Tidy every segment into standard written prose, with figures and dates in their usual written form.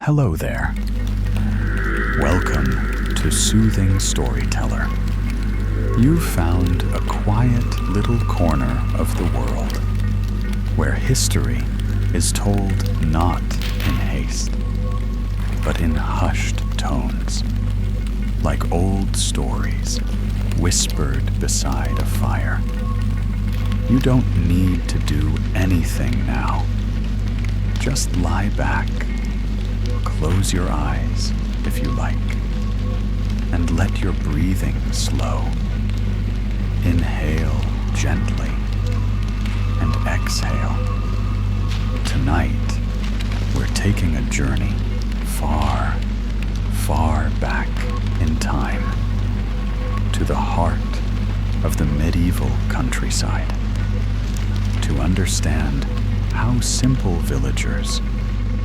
Hello there. Welcome to Soothing Storyteller. You've found a quiet little corner of the world where history is told not in haste, but in hushed tones, like old stories whispered beside a fire. You don't need to do anything now. Just lie back, close your eyes if you like, and let your breathing slow. Inhale gently and exhale. Tonight, we're taking a journey far, far back in time to the heart of the medieval countryside to understand how simple villagers,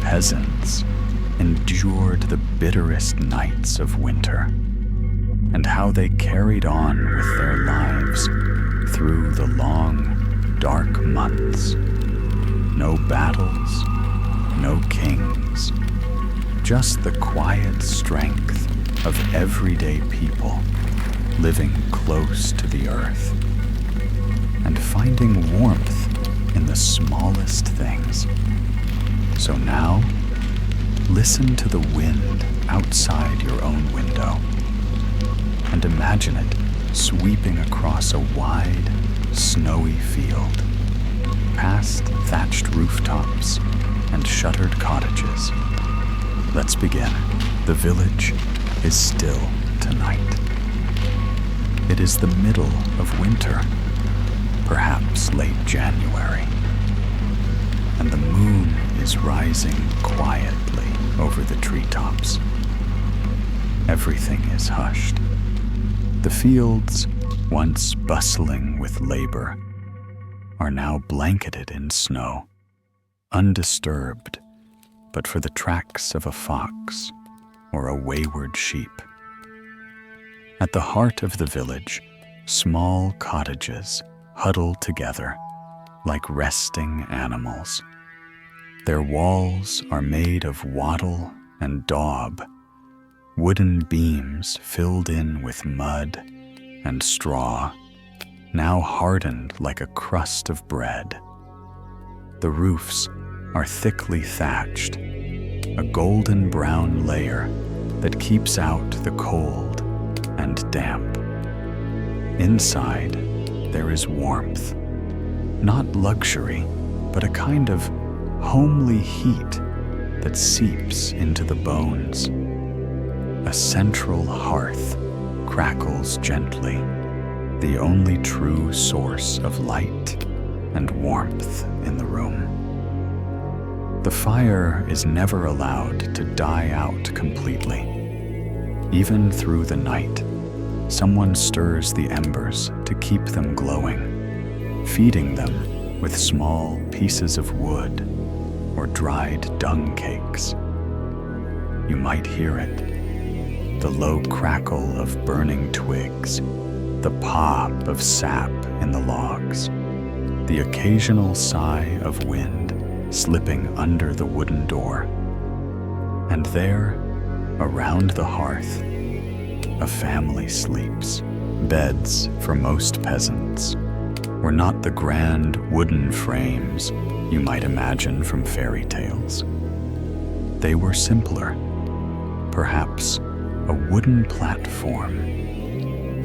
peasants, endured the bitterest nights of winter, and how they carried on with their lives through the long, dark months. No battles, no kings, just the quiet strength of everyday people living close to the earth and finding warmth in the smallest things. So now, listen to the wind outside your own window and imagine it sweeping across a wide, snowy field, past thatched rooftops and shuttered cottages. Let's begin. The village is still tonight. It is the middle of winter, perhaps late January, and the moon is rising quietly over the treetops. Everything is hushed. The fields, once bustling with labor, are now blanketed in snow, undisturbed but for the tracks of a fox or a wayward sheep. At the heart of the village, small cottages huddle together like resting animals. Their walls are made of wattle and daub, wooden beams filled in with mud and straw, now hardened like a crust of bread. The roofs are thickly thatched, a golden brown layer that keeps out the cold and damp. Inside, there is warmth, not luxury, but a kind of homely heat that seeps into the bones. A central hearth crackles gently, the only true source of light and warmth in the room. The fire is never allowed to die out completely. Even through the night, someone stirs the embers to keep them glowing, feeding them with small pieces of wood or dried dung cakes. You might hear it, the low crackle of burning twigs, the pop of sap in the logs, the occasional sigh of wind slipping under the wooden door. And there, around the hearth, a family sleeps. Beds, for most peasants, were not the grand wooden frames you might imagine from fairy tales. They were simpler, perhaps a wooden platform,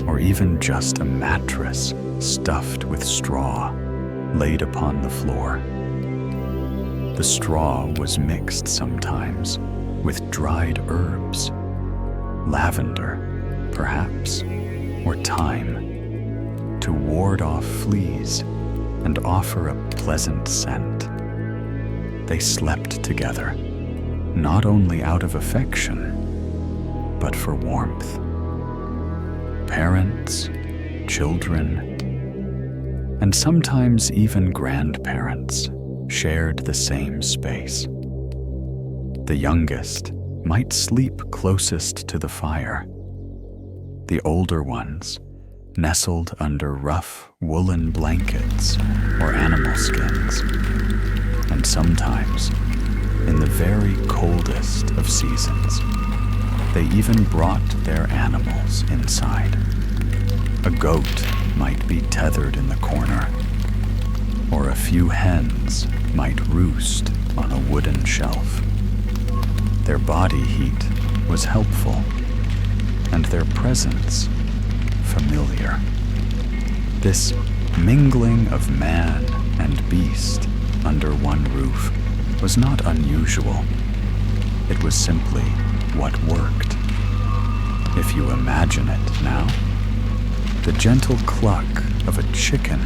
or even just a mattress stuffed with straw laid upon the floor. The straw was mixed sometimes with dried herbs, lavender, perhaps, or thyme, to ward off fleas and offer a pleasant scent. They slept together, not only out of affection, but for warmth. Parents, children, and sometimes even grandparents shared the same space. The youngest might sleep closest to the fire. The older ones nestled under rough woolen blankets or animal skins, and sometimes in the very coldest of seasons. They even brought their animals inside. A goat might be tethered in the corner, or a few hens might roost on a wooden shelf. Their body heat was helpful, and their presence familiar. This mingling of man and beast under one roof was not unusual. It was simply what worked. If you imagine it now, the gentle cluck of a chicken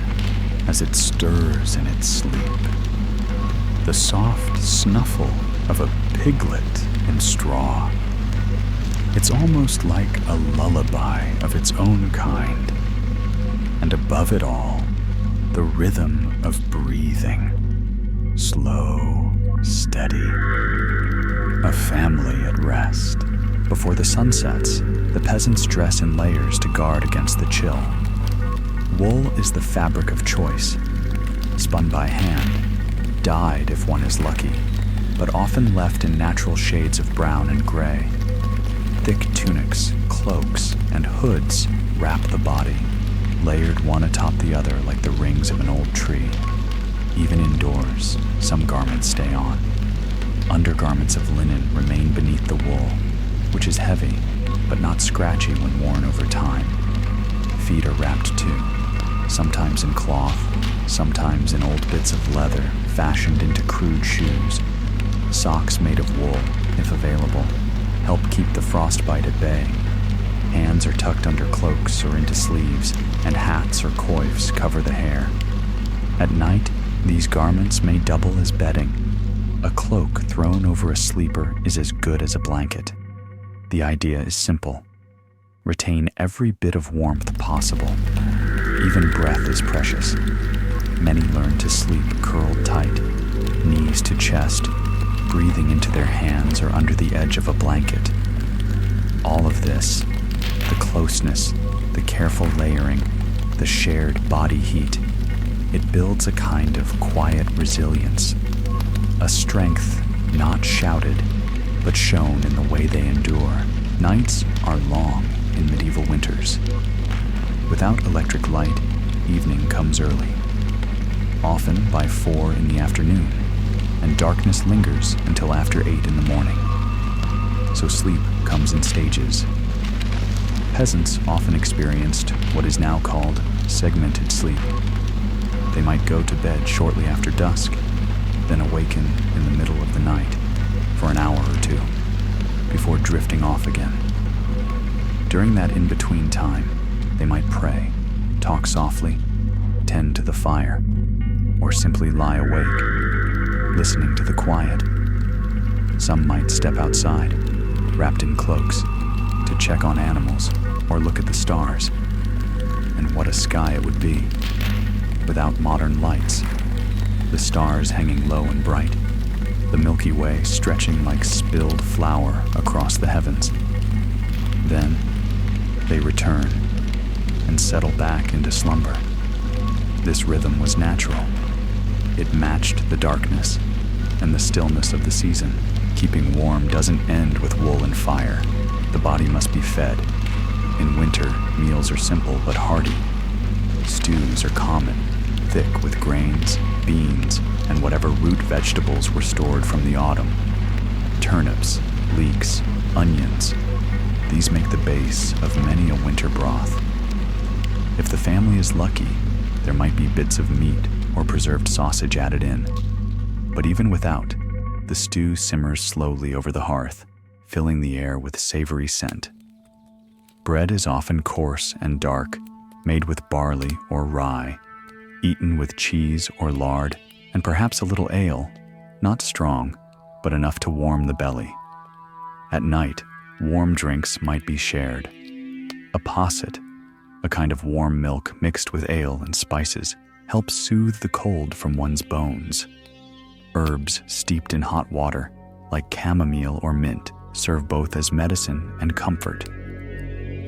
as it stirs in its sleep, the soft snuffle of a piglet in straw. It's almost like a lullaby of its own kind, and above it all, the rhythm of breathing, slow, steady. A family at rest. Before the sun sets, the peasants dress in layers to guard against the chill. Wool is the fabric of choice, spun by hand, dyed if one is lucky, but often left in natural shades of brown and gray. Thick tunics, cloaks, and hoods wrap the body, layered one atop the other like the rings of an old tree. Even indoors, some garments stay on. Undergarments of linen remain beneath the wool, which is heavy, but not scratchy when worn over time. Feet are wrapped too, sometimes in cloth, sometimes in old bits of leather fashioned into crude shoes. Socks made of wool, if available, help keep the frostbite at bay. Hands are tucked under cloaks or into sleeves, and hats or coifs cover the hair. At night, these garments may double as bedding. A cloak thrown over a sleeper is as good as a blanket. The idea is simple. Retain every bit of warmth possible. Even breath is precious. Many learn to sleep curled tight, knees to chest, breathing into their hands or under the edge of a blanket. All of this, the closeness, the careful layering, the shared body heat, it builds a kind of quiet resilience, a strength not shouted, but shown in the way they endure. Nights are long in medieval winters. Without electric light, evening comes early, often by 4 in the afternoon, and darkness lingers until after 8 in the morning. So sleep comes in stages. Peasants often experienced what is now called segmented sleep. They might go to bed shortly after dusk, then awaken in the middle of the night for an hour or two, before drifting off again. During that in-between time, they might pray, talk softly, tend to the fire, or simply lie awake, listening to the quiet. Some might step outside, wrapped in cloaks, to check on animals or look at the stars. And what a sky it would be, without modern lights, the stars hanging low and bright, the Milky Way stretching like spilled flour across the heavens. Then they return and settle back into slumber. This rhythm was natural. It matched the darkness and the stillness of the season. Keeping warm doesn't end with wool and fire. The body must be fed. In winter, meals are simple but hearty. Stews are common, thick with grains, beans, and whatever root vegetables were stored from the autumn. Turnips, leeks, onions. These make the base of many a winter broth. If the family is lucky, there might be bits of meat or preserved sausage added in. But even without, the stew simmers slowly over the hearth, filling the air with savory scent. Bread is often coarse and dark, made with barley or rye, eaten with cheese or lard, and perhaps a little ale, not strong, but enough to warm the belly. At night, warm drinks might be shared. A posset, a kind of warm milk mixed with ale and spices, helps soothe the cold from one's bones. Herbs steeped in hot water, like chamomile or mint, serve both as medicine and comfort.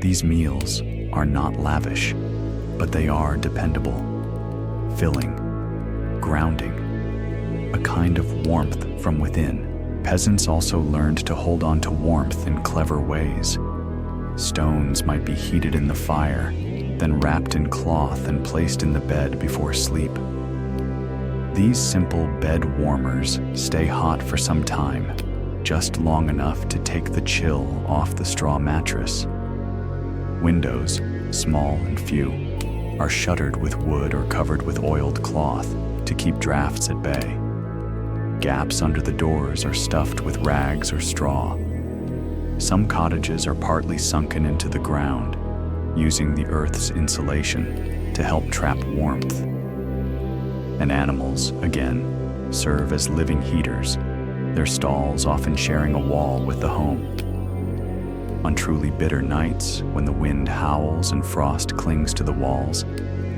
These meals are not lavish, but they are dependable, filling, grounding, a kind of warmth from within. Peasants also learned to hold on to warmth in clever ways. Stones might be heated in the fire, then wrapped in cloth and placed in the bed before sleep. These simple bed warmers stay hot for some time, just long enough to take the chill off the straw mattress. Windows, small and few, are shuttered with wood or covered with oiled cloth to keep drafts at bay. Gaps under the doors are stuffed with rags or straw. Some cottages are partly sunken into the ground, using the earth's insulation to help trap warmth. And animals, again, serve as living heaters, their stalls often sharing a wall with the home. On truly bitter nights, when the wind howls and frost clings to the walls,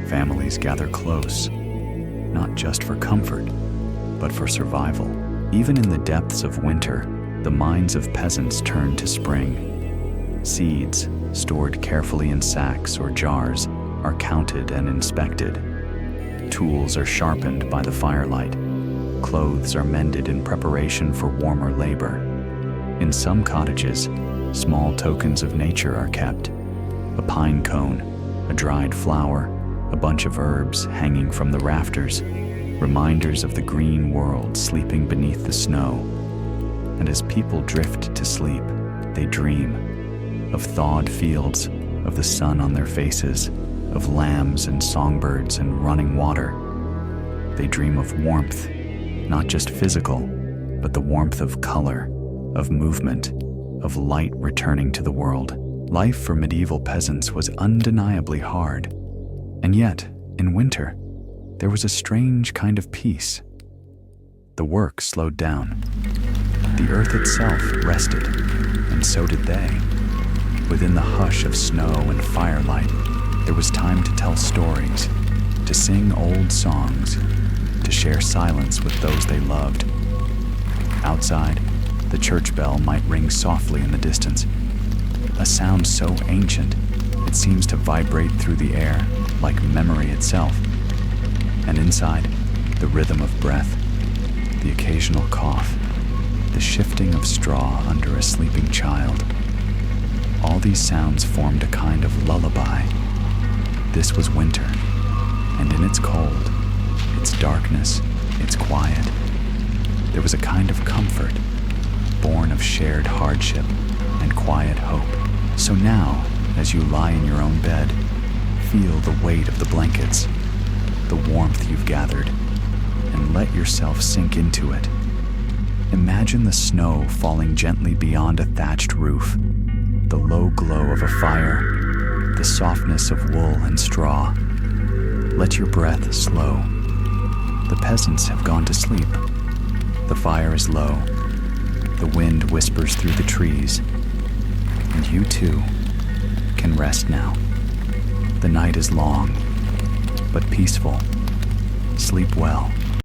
families gather close, not just for comfort, but for survival. Even in the depths of winter, the minds of peasants turn to spring. Seeds, stored carefully in sacks or jars, are counted and inspected. Tools are sharpened by the firelight. Clothes are mended in preparation for warmer labor. In some cottages, small tokens of nature are kept. A pine cone, a dried flower, a bunch of herbs hanging from the rafters, reminders of the green world sleeping beneath the snow. And as people drift to sleep, they dream of thawed fields, of the sun on their faces, of lambs and songbirds and running water. They dream of warmth, not just physical, but the warmth of color, of movement, of light returning to the world. Life for medieval peasants was undeniably hard. And yet, in winter, there was a strange kind of peace. The work slowed down. The earth itself rested, and so did they. Within the hush of snow and firelight, there was time to tell stories, to sing old songs, to share silence with those they loved. Outside, the church bell might ring softly in the distance, a sound so ancient it seems to vibrate through the air like memory itself. And inside, the rhythm of breath, the occasional cough, the shifting of straw under a sleeping child. All these sounds formed a kind of lullaby. This was winter, and in its cold, its darkness, its quiet, there was a kind of comfort, born of shared hardship and quiet hope. So now, as you lie in your own bed, feel the weight of the blankets, the warmth you've gathered, and let yourself sink into it. Imagine the snow falling gently beyond a thatched roof, the low glow of a fire, the softness of wool and straw. Let your breath slow. The peasants have gone to sleep. The fire is low. The wind whispers through the trees. And you too can rest now. The night is long, but peaceful. Sleep well.